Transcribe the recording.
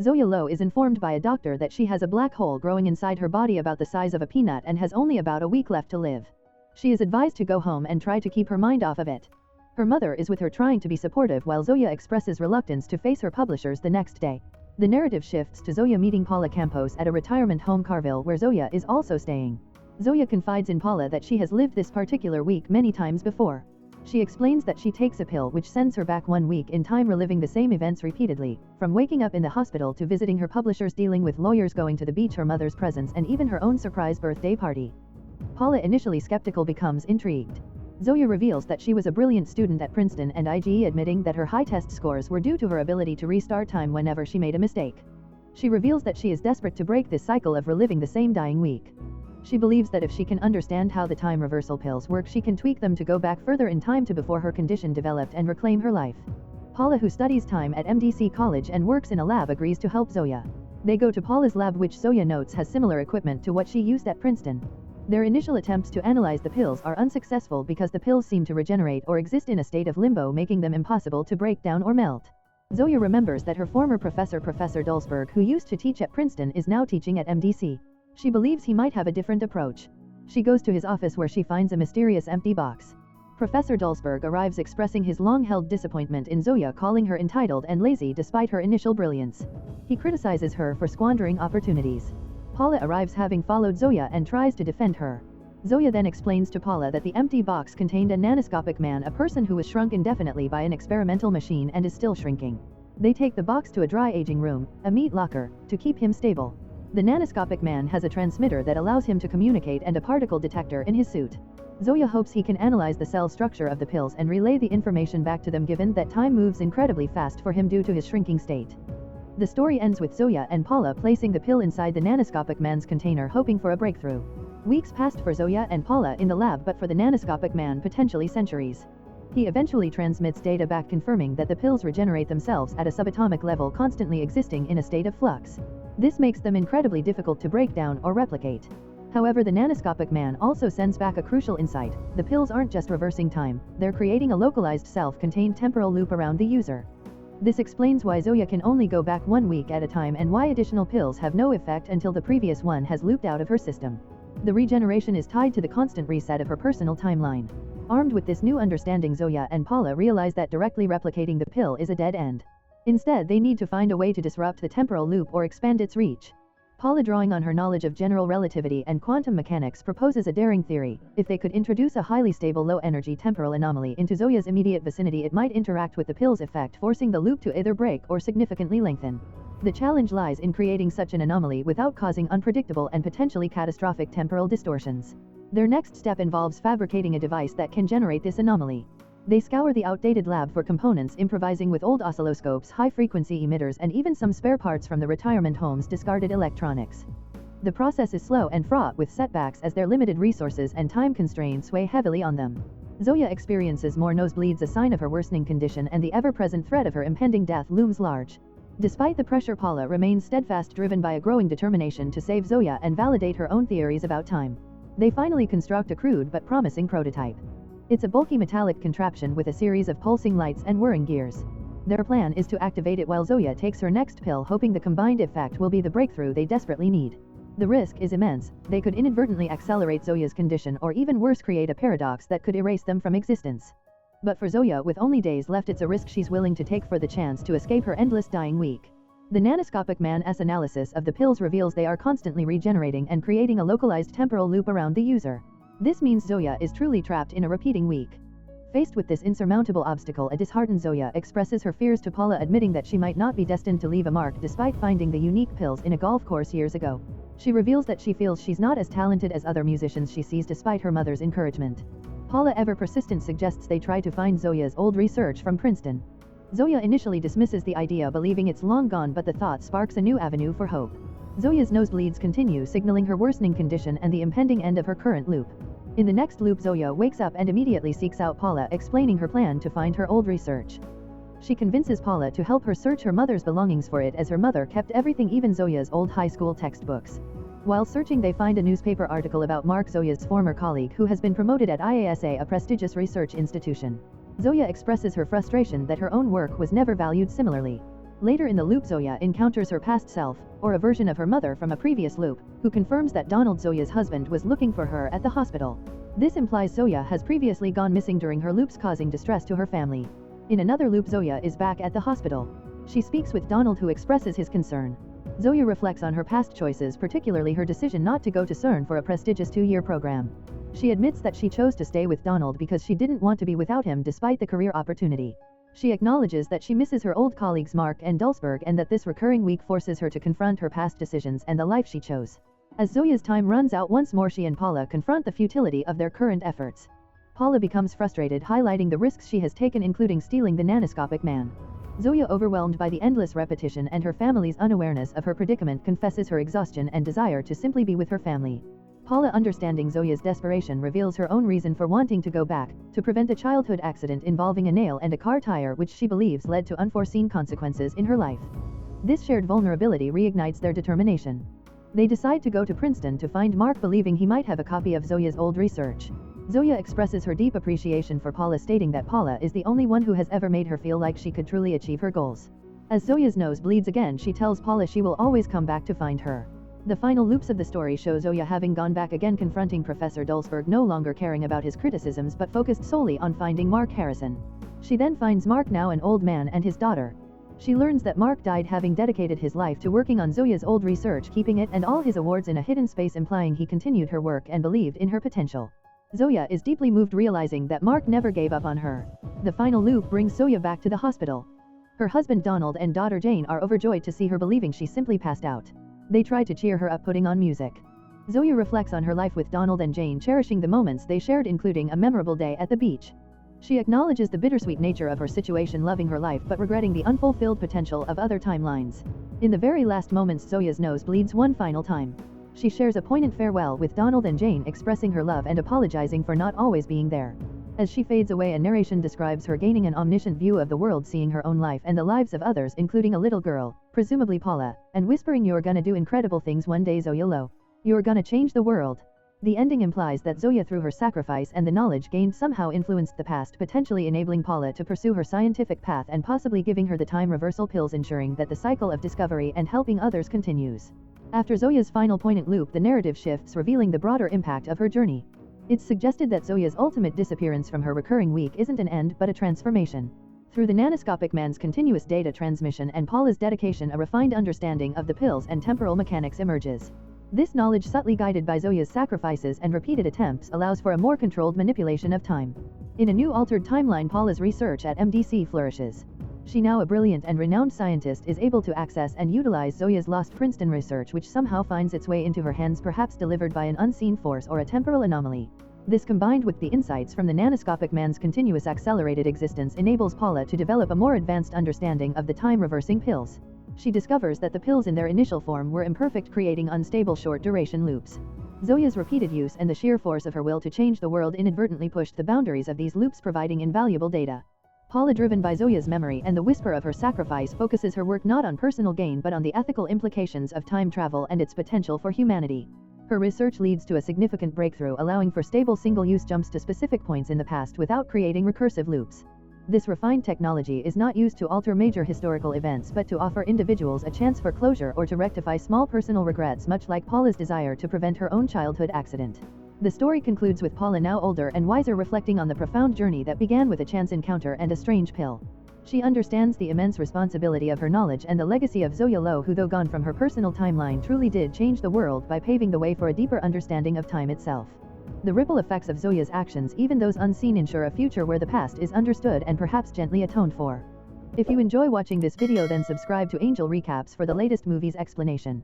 Zoya Lowe is informed by a doctor that she has a black hole growing inside her body about the size of a peanut and has only about a week left to live. She is advised to go home and try to keep her mind off of it. Her mother is with her trying to be supportive while Zoya expresses reluctance to face her publishers the next day. The narrative shifts to Zoya meeting Paula Campos at a retirement home Carville where Zoya is also staying. Zoya confides in Paula that she has lived this particular week many times before. She explains that she takes a pill which sends her back 1 week in time, reliving the same events repeatedly, from waking up in the hospital to visiting her publishers, dealing with lawyers, going to the beach, her mother's presence, and even her own surprise birthday party. Paula, initially skeptical, becomes intrigued. Zoya reveals that she was a brilliant student at Princeton and IGE, admitting that her high test scores were due to her ability to restart time whenever she made a mistake. She reveals that she is desperate to break this cycle of reliving the same dying week. She believes that if she can understand how the time reversal pills work, she can tweak them to go back further in time to before her condition developed and reclaim her life. Paula, who studies time at MDC College and works in a lab, agrees to help Zoya. They go to Paula's lab, which Zoya notes has similar equipment to what she used at Princeton. Their initial attempts to analyze the pills are unsuccessful because the pills seem to regenerate or exist in a state of limbo, making them impossible to break down or melt. Zoya remembers that her former professor, Professor Dulsberg, who used to teach at Princeton, is now teaching at MDC. She believes he might have a different approach. She goes to his office where she finds a mysterious empty box. Professor Dulsberg arrives, expressing his long-held disappointment in Zoya, calling her entitled and lazy despite her initial brilliance. He criticizes her for squandering opportunities. Paula arrives, having followed Zoya, and tries to defend her. Zoya then explains to Paula that the empty box contained a nanoscopic man, a person who was shrunk indefinitely by an experimental machine and is still shrinking. They take the box to a dry aging room, a meat locker, to keep him stable. The nanoscopic man has a transmitter that allows him to communicate and a particle detector in his suit. Zoya hopes he can analyze the cell structure of the pills and relay the information back to them, given that time moves incredibly fast for him due to his shrinking state. The story ends with Zoya and Paula placing the pill inside the nanoscopic man's container, hoping for a breakthrough. Weeks passed for Zoya and Paula in the lab, but for the nanoscopic man, potentially centuries. He eventually transmits data back, confirming that the pills regenerate themselves at a subatomic level, constantly existing in a state of flux. This makes them incredibly difficult to break down or replicate. However, the nanoscopic man also sends back a crucial insight: the pills aren't just reversing time, they're creating a localized self-contained temporal loop around the user. This explains why Zoya can only go back 1 week at a time and why additional pills have no effect until the previous one has looped out of her system. The regeneration is tied to the constant reset of her personal timeline. Armed with this new understanding, Zoya and Paula realize that directly replicating the pill is a dead end. Instead, they need to find a way to disrupt the temporal loop or expand its reach. Paula, drawing on her knowledge of general relativity and quantum mechanics, proposes a daring theory. If they could introduce a highly stable low-energy temporal anomaly into Zoya's immediate vicinity, it might interact with the pill's effect, forcing the loop to either break or significantly lengthen. The challenge lies in creating such an anomaly without causing unpredictable and potentially catastrophic temporal distortions. Their next step involves fabricating a device that can generate this anomaly. They scour the outdated lab for components, improvising with old oscilloscopes, high-frequency emitters, and even some spare parts from the retirement home's discarded electronics. The process is slow and fraught with setbacks as their limited resources and time constraints weigh heavily on them. Zoya experiences more nosebleeds, a sign of her worsening condition, and the ever-present threat of her impending death looms large. Despite the pressure, Paula remains steadfast, driven by a growing determination to save Zoya and validate her own theories about time. They finally construct a crude but promising prototype. It's a bulky metallic contraption with a series of pulsing lights and whirring gears. Their plan is to activate it while Zoya takes her next pill, hoping the combined effect will be the breakthrough they desperately need. The risk is immense. They could inadvertently accelerate Zoya's condition, or even worse, create a paradox that could erase them from existence. But for Zoya, with only days left, it's a risk she's willing to take for the chance to escape her endless dying week. The nanoscopic man's analysis of the pills reveals they are constantly regenerating and creating a localized temporal loop around the user. This means Zoya is truly trapped in a repeating week. Faced with this insurmountable obstacle, a disheartened Zoya expresses her fears to Paula, admitting that she might not be destined to leave a mark despite finding the unique pills in a golf course years ago. She reveals that she feels she's not as talented as other musicians she sees, despite her mother's encouragement. Paula, ever persistent, suggests they try to find Zoya's old research from Princeton. Zoya initially dismisses the idea, believing it's long gone, but the thought sparks a new avenue for hope. Zoya's nosebleeds continue, signaling her worsening condition and the impending end of her current loop. In the next loop, Zoya wakes up and immediately seeks out Paula, explaining her plan to find her old research. She convinces Paula to help her search her mother's belongings for it, as her mother kept everything, even Zoya's old high school textbooks. While searching, they find a newspaper article about Mark, Zoya's former colleague, who has been promoted at IASA, a prestigious research institution. Zoya expresses her frustration that her own work was never valued similarly. Later in the loop, Zoya encounters her past self, or a version of her mother from a previous loop, who confirms that Donald, Zoya's husband, was looking for her at the hospital. This implies Zoya has previously gone missing during her loops, causing distress to her family. In another loop, Zoya is back at the hospital. She speaks with Donald, who expresses his concern. Zoya reflects on her past choices, particularly her decision not to go to CERN for a prestigious 2-year program. She admits that she chose to stay with Donald because she didn't want to be without him despite the career opportunity. She acknowledges that she misses her old colleagues Mark and Dulsberg, and that this recurring week forces her to confront her past decisions and the life she chose. As Zoya's time runs out once more, she and Paula confront the futility of their current efforts. Paula becomes frustrated, highlighting the risks she has taken, including stealing the nanoscopic man. Zoya, overwhelmed by the endless repetition and her family's unawareness of her predicament, confesses her exhaustion and desire to simply be with her family. Paula, understanding Zoya's desperation, reveals her own reason for wanting to go back, to prevent a childhood accident involving a nail and a car tire which she believes led to unforeseen consequences in her life. This shared vulnerability reignites their determination. They decide to go to Princeton to find Mark, believing he might have a copy of Zoya's old research. Zoya expresses her deep appreciation for Paula, stating that Paula is the only one who has ever made her feel like she could truly achieve her goals. As Zoya's nose bleeds again, she tells Paula she will always come back to find her. The final loops of the story show Zoya having gone back again, confronting Professor Dulsberg, no longer caring about his criticisms but focused solely on finding Mark Harrison. She then finds Mark, now an old man, and his daughter. She learns that Mark died having dedicated his life to working on Zoya's old research, keeping it and all his awards in a hidden space, implying he continued her work and believed in her potential. Zoya is deeply moved, realizing that Mark never gave up on her. The final loop brings Zoya back to the hospital. Her husband Donald and daughter Jane are overjoyed to see her, believing she simply passed out. They try to cheer her up, putting on music. Zoya reflects on her life with Donald and Jane, cherishing the moments they shared, including a memorable day at the beach. She acknowledges the bittersweet nature of her situation, loving her life but regretting the unfulfilled potential of other timelines. In the very last moments, Zoya's nose bleeds one final time. She shares a poignant farewell with Donald and Jane, expressing her love and apologizing for not always being there. As she fades away, a narration describes her gaining an omniscient view of the world, seeing her own life and the lives of others, including a little girl, presumably Paula, and whispering, "You're gonna do incredible things one day, Zoya Lo. You're gonna change the world." The ending implies that Zoya, through her sacrifice and the knowledge gained, somehow influenced the past, potentially enabling Paula to pursue her scientific path and possibly giving her the time reversal pills, ensuring that the cycle of discovery and helping others continues. After Zoya's final poignant loop, the narrative shifts, revealing the broader impact of her journey. It's suggested that Zoya's ultimate disappearance from her recurring week isn't an end but a transformation. Through the nanoscopic man's continuous data transmission and Paula's dedication, a refined understanding of the pills and temporal mechanics emerges. This knowledge, subtly guided by Zoya's sacrifices and repeated attempts, allows for a more controlled manipulation of time. In a new altered timeline, Paula's research at MDC flourishes. She, now a brilliant and renowned scientist, is able to access and utilize Zoya's lost Princeton research, which somehow finds its way into her hands, perhaps delivered by an unseen force or a temporal anomaly. This, combined with the insights from the nanoscopic man's continuous accelerated existence, enables Paula to develop a more advanced understanding of the time-reversing pills. She discovers that the pills in their initial form were imperfect, creating unstable short-duration loops. Zoya's repeated use and the sheer force of her will to change the world inadvertently pushed the boundaries of these loops, providing invaluable data. Paula, driven by Zoya's memory and the whisper of her sacrifice, focuses her work not on personal gain but on the ethical implications of time travel and its potential for humanity. Her research leads to a significant breakthrough, allowing for stable single-use jumps to specific points in the past without creating recursive loops. This refined technology is not used to alter major historical events but to offer individuals a chance for closure or to rectify small personal regrets, much like Paula's desire to prevent her own childhood accident. The story concludes with Paula, now older and wiser, reflecting on the profound journey that began with a chance encounter and a strange pill. She understands the immense responsibility of her knowledge and the legacy of Zoya Lo, who, though gone from her personal timeline, truly did change the world by paving the way for a deeper understanding of time itself. The ripple effects of Zoya's actions, even those unseen, ensure a future where the past is understood and perhaps gently atoned for. If you enjoy watching this video, then subscribe to Angel Recaps for the latest movies explanation.